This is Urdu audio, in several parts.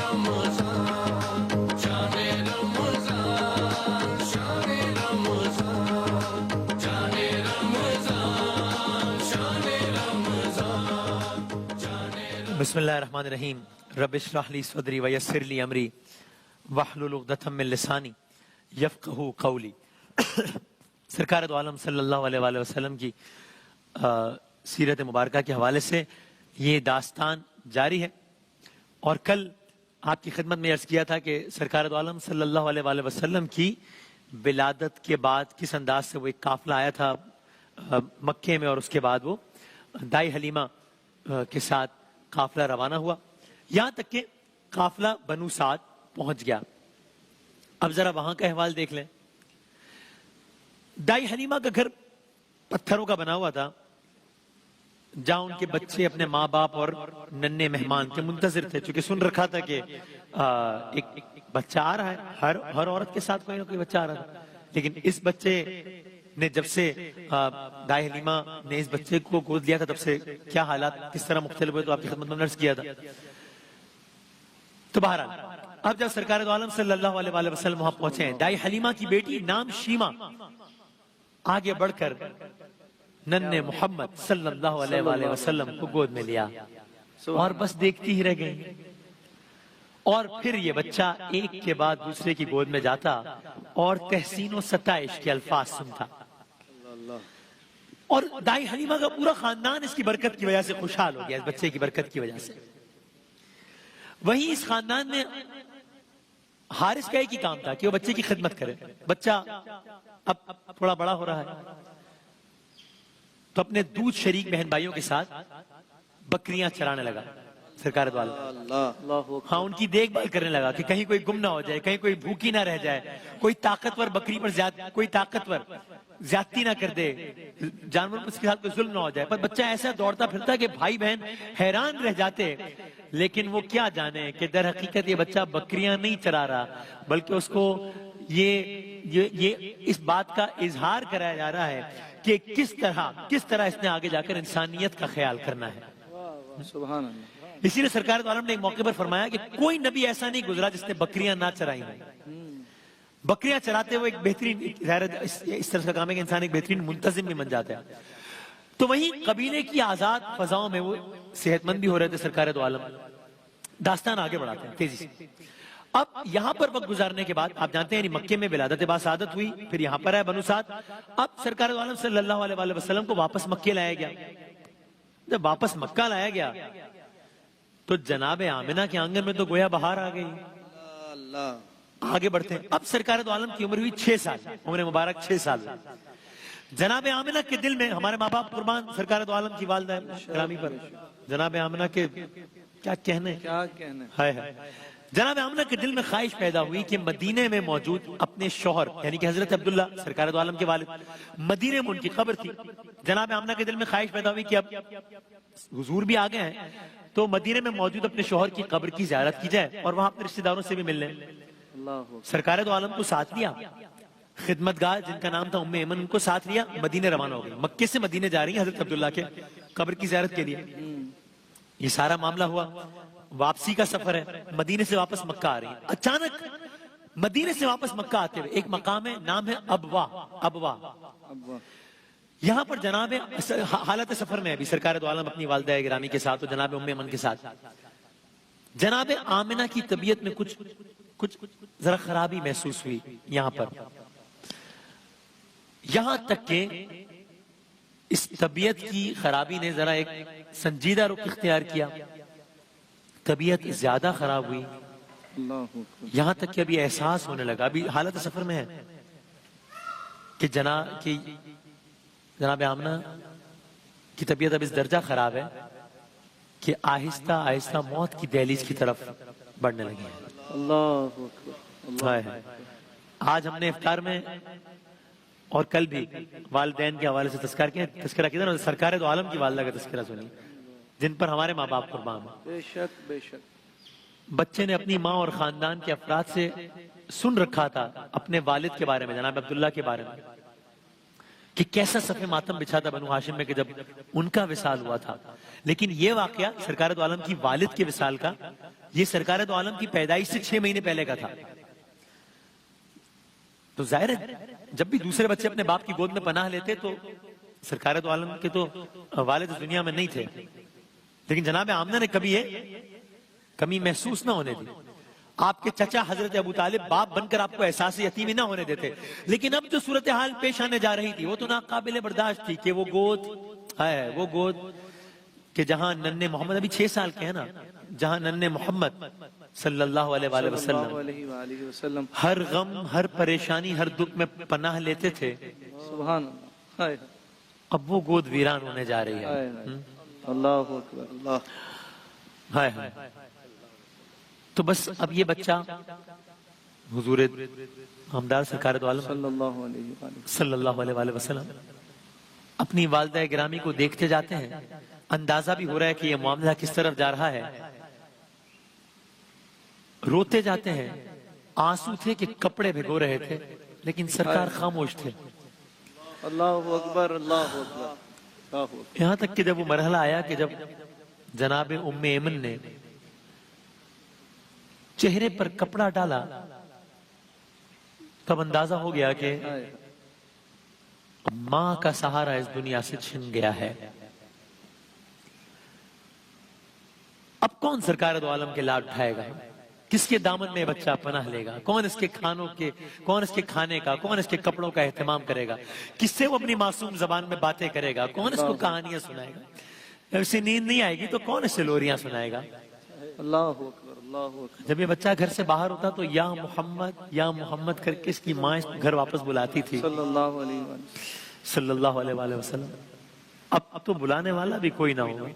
بسم اللہ الرحمن الرحیم رب اشرح لی صدری ویسر لی امری واحلل عقدۃ من لسانی یفقہوا قولی۔ سرکار دو عالم صلی اللہ علیہ وآلہ وسلم کی سیرت مبارکہ کے حوالے سے یہ داستان جاری ہے، اور کل آپ کی خدمت میں عرض کیا تھا کہ سرکار دو عالم صلی اللہ علیہ وآلہ وسلم کی ولادت کے بعد کس انداز سے وہ ایک قافلہ آیا تھا مکے میں، اور اس کے بعد وہ دائی حلیمہ کے ساتھ قافلہ روانہ ہوا، یہاں تک کہ قافلہ بنو سعد پہنچ گیا۔ اب ذرا وہاں کا احوال دیکھ لیں۔ دائی حلیمہ کا گھر پتھروں کا بنا ہوا تھا، جہاں ان کے بچے اپنے ماں باپ اور ننھے مہمان کے منتظر تھے، چونکہ سن رکھا تھا کہ ایک بچہ آ رہا ہے، ہر عورت کے ساتھ کوئی نہ کوئی بچہ آ رہا تھا، لیکن اس بچے نے جب سے دائی حلیمہ نے اس بچے کو گود لیا تھا تب سے کیا حالات کس طرح مختلف ہوئے تو آپ کی خدمت میں عرض کیا تھا۔ تو بہرحال اب جب سرکار دو عالم صلی اللہ علیہ وآلہ وسلم وہاں پہنچے ہیں، دائی حلیمہ کی بیٹی نام شیمہ آگے بڑھ کر ننھے محمد صلی اللہ علیہ وآلہ وسلم کو گود میں لیا، اور بس دیکھتی ہی رہ گئی، اور پھر یہ بچہ ایک کے بعد دوسرے کی گود میں جاتا اور تحسین و ستائش کے الفاظ سنتا، اور دائی حلیمہ کا پورا خاندان اس کی برکت کی وجہ سے خوشحال ہو گیا، اس بچے کی برکت کی وجہ سے۔ وہیں اس خاندان میں حارث کا ایک ہی کام تھا کہ وہ بچے کی خدمت کرے۔ بچہ اب تھوڑا بڑا ہو رہا ہے تو اپنے دودھ شریک بہن بھائیوں کے ساتھ بکریاں چرانے لگا سرکار دو عالم، ہاں ان کی دیکھ بھال کرنے لگا کہ کہیں کوئی گم نہ ہو جائے، کہیں کوئی بھوکی نہ رہ جائے، کوئی طاقتور بکری پر کوئی طاقتور زیادتی نہ کر دے، جانور پر اس کے ساتھ کوئی ظلم نہ ہو جائے۔ پر بچہ ایسا دوڑتا پھرتا کہ بھائی بہن حیران رہ جاتے، لیکن وہ کیا جانے کہ در حقیقت یہ بچہ بکریاں نہیں چرا رہا، بلکہ اس کو یہ اس بات کا اظہار کرایا جا رہا ہے کہ کس طرح اس نے آگے جا کر انسانیت کا خیال کرنا ہے۔ سبحان اللہ۔ اسی لیے سرکار دو عالم نے ایک موقع پر فرمایا کہ کوئی نبی ایسا نہیں گزرا جس نے بکریاں نہ چرائی ہوں۔ بکریاں چراتے ہوئے ایک بہترین اس طرح کا کام ہے کہ انسان ایک بہترین منتظم بھی بن جاتا ہے۔ تو وہیں قبیلے کی آزاد فضاؤں میں وہ صحت مند بھی ہو رہے تھے سرکار دو عالم۔ داستان آگے بڑھاتے ہیں تیزی سے۔ اب یہاں پر وقت گزارنے کے بعد آپ جانتے ہیں یعنی مکے میں ولادت با سعادت ہوئی، پھر یہاں پر ہے بنو سعد۔ اب سرکار دو عالم صلی اللہ علیہ وآلہ وسلم کو واپس مکے لایا گیا۔ جب واپس مکہ لایا گیا تو جناب آمنہ کے آنگن میں تو گویا بہار آ گئی۔ آگے بڑھتے ہیں۔ اب سرکار دو عالم کی عمر ہوئی 6 سال، عمر مبارک 6 سال۔ جناب آمنہ کے دل میں، ہمارے ماں باپ قربان سرکار دو عالم کی والدہ گرامی پر، جناب آمنہ کے کیا کہنے، جناب آمنہ کے دل میں خواہش پیدا ہوئی کہ مدینے میں موجود اپنے شوہر یعنی کہ حضرت عبداللہ سرکار دو عالم کے والد، مدینے میں ان کی قبر تھی۔ جناب آمنہ کے دل میں خواہش پیدا ہوئی کہ اب حضور بھی آگے ہیں تو مدینے میں موجود اپنے شوہر کی قبر کی زیارت کی جائے اور وہاں اپنے رشتہ داروں سے بھی مل لیں۔ سرکار دو عالم کو ساتھ لیا، خدمتگار جن کا نام تھا ام ایمن ان کو ساتھ لیا، مدینے روانہ ہو گئی۔ مکے سے مدینے جا رہی ہیں حضرت عبداللہ کے قبر کی زیارت کے لیے۔ یہ سارا معاملہ ہوا، واپسی کا سفر ہے، مدینے سے واپس مکہ آ رہی ہیں۔ اچانک مدینے سے واپس مکہ آتے ہوئے ایک مقام ہے، نام ہے ابوا۔ یہاں پر جناب حالت سفر میں ابھی سرکار دو عالم اپنی والدہ گرامی کے ساتھ اور جناب ام ایمن کے ساتھ، جناب آمنہ کی طبیعت میں کچھ ذرا خرابی محسوس ہوئی یہاں پر، یہاں تک کہ اس طبیعت کی خرابی نے ذرا ایک سنجیدہ رخ اختیار کیا، طبیعت زیادہ خراب ہوئی، یہاں تک کہ ابھی احساس ہونے لگا، ابھی حالت سفر میں ہے کہ جناب آمنہ کی طبیعت اب اس درجہ خراب ہے کہ آہستہ آہستہ موت کی دہلیز کی طرف بڑھنے لگی ہے۔ آج ہم نے افطار میں اور کل بھی والدین کے حوالے سے تذکرہ کیا نا، سرکار دو عالم کی والدہ کا تذکرہ سنی جن پر ہمارے ماں باپ قربان ہیں۔ بے شک بچے نے اپنی ماں اور خاندان کے افراد سے سن رکھا تھا اپنے والد کے بارے میں، جناب عبداللہ کے بارے میں، کہ کیسا صف ماتم بچھا تھا بنو ہاشم میں کہ جب ان کا وصال ہوا تھا. لیکن یہ واقعہ سرکار دو عالم کی والد کے وصال کا، یہ سرکار دو عالم کی پیدائش سے 6 مہینے پہلے کا تھا. تو ظاہر ہے جب بھی دوسرے بچے اپنے باپ کی گود میں پناہ لیتے تو سرکار دو عالم کے تو والد اس دنیا میں نہیں تھے، لیکن جناب آمنہ نے کبھی یہ کمی محسوس نہ ہونے دی. آپ کے چچا حضرت ابو طالب باپ بن کر آپ کو احساس یتیمی نہ ہونے دیتے. لیکن اب جو صورتحال پیش آنے جا رہی تھی وہ تو ناقابل برداشت تھی کہ وہ گود کہ جہاں ننھے محمد ابھی 6 سال کے ہیں نا، جہاں ننھے محمد صلی اللہ علیہ وآلہ وسلم ہر غم، ہر پریشانی، ہر دکھ میں پناہ لیتے تھے، سبحان اللہ. اب وہ گود ویران ہونے جا رہی ہے. اللہ اکبر. اللہ. ہائے ہائے. تو بس اب یہ بچہ حضور ہمدار سرکار دو عالم صلی اللہ علیہ وآلہ صلی اللہ علیہ وسلم اپنی والدہ گرامی کو دیکھتے جاتے ہیں. اندازہ بھی ہو رہا ہے کہ یہ معاملہ کس طرف جا رہا ہے. روتے جاتے ہیں، آنسو تھے کہ کپڑے بھگو رہے تھے، لیکن سرکار خاموش تھے. اللہ اکبر. اللہ اکبر. اللہ اکبر. یہاں تک کہ جب وہ مرحلہ آیا کہ جب جناب ام ایمن نے چہرے پر کپڑا ڈالا، تب اندازہ ہو گیا کہ ماں کا سہارا اس دنیا سے چھن گیا ہے. اب کون سرکار دو عالم کے لاڈ اٹھائے گا؟ کس کے دامن میں بچہ پناہ لے گا؟ کون اس کے کھانے کا، کون اس کے کپڑوں کا اہتمام کرے گا؟ کس سے وہ اپنی معصوم زبان میں باتیں کرے گا؟ کون اس کو کہانیاں سنائے گا؟ اسے نیند نہیں آئے گی تو کون اسے لوریاں سنائے گا؟ اللہ اکبر. اللہ اکبر. جب یہ بچہ گھر سے باہر ہوتا تو یا محمد کر کے اس کی ماں گھر واپس بلاتی تھی صلی اللہ علیہ وآلہ. صلی اللہ علیہ وآلہ وسلم. اب تو بلانے والا بھی کوئی نہ ہوگا.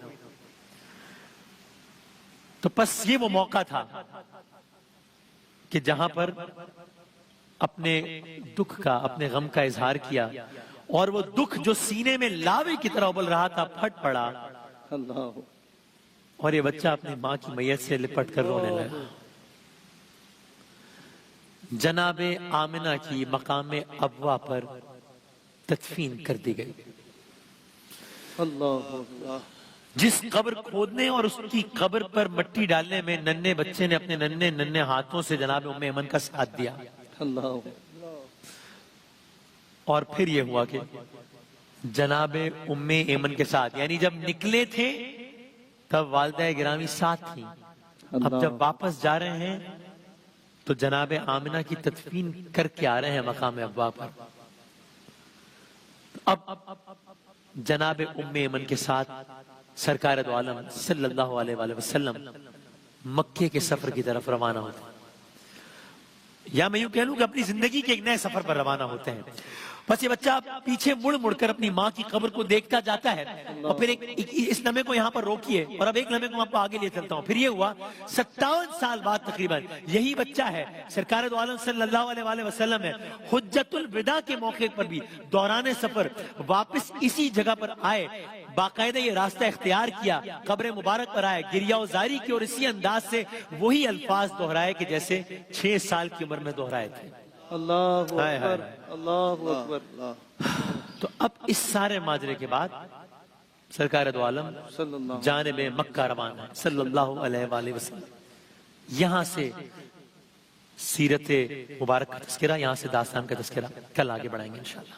تو پس یہ وہ موقع تھا کہ جہاں پر اپنے دکھ کا، اپنے غم کا اظہار کیا، اور وہ دکھ جو سینے میں لاوے کی طرح ابل رہا تھا پھٹ پڑا، اللہ. اور یہ بچہ اپنی ماں کی میت سے لپٹ کر رونے لگا. جناب آمنہ کی مقام ابوا پر تدفین کر دی گئی. اللہ اکبر. جس قبر کھودنے اور اس کی قبر پر مٹی ڈالنے میں ننھے بچے نے اپنے ننھے ہاتھوں سے جناب ام ایمن کا ساتھ دیا. اللہ. اور پھر یہ ہوا کہ جناب ام ایمن کے ساتھ، یعنی جب نکلے تھے تب والدہ گرامی ساتھ تھیں، اب جب واپس جا رہے ہیں تو جناب آمنہ کی تدفین کر کے آ رہے ہیں مقام ابوا پر. اب جناب ام ایمن کے ساتھ سرکار دو عالم صلی اللہ علیہ وآلہ وسلم مکے کے سفر کی طرف روانہ ہوتے ہیں، یا میں یوں کہہ لوں کہ اپنی زندگی کے ایک نئے سفر پر روانہ ہوتے ہیں. بس یہ بچہ پیچھے مڑ کر اپنی ماں کی قبر کو دیکھتا جاتا ہے. اور پھر اس لمحے کو یہاں پر روکیے اور اب ایک لمحے کو میں آپ کو آگے لے چلتا ہوں. پھر یہ ہوا 57 سال بعد تقریباً یہی بچہ ہے، سرکار دو عالم صلی اللہ علیہ وآلہ وسلم ہے، حجت الوداع کے موقع پر بھی دوران سفر واپس اسی جگہ پر آئے، باقاعدہ یہ راستہ اختیار کیا، قبر مبارک پر آئے، گریہ و زاری کی اور اسی انداز سے وہی الفاظ دہرائے کہ جیسے 6 سال کی عمر میں دہرائے تھے. اللہ اکبر. اللہ اکبر. تو اب اس سارے ماجرے کے بعد سرکار دو عالم صلی اللہ. جانب مکہ روانہ ہے صلی اللہ علیہ وآلہ وسلم. یہاں سے سیرت مبارک کا تذکرہ، یہاں سے داستان کا تذکرہ کل آگے بڑھائیں گے انشاءاللہ.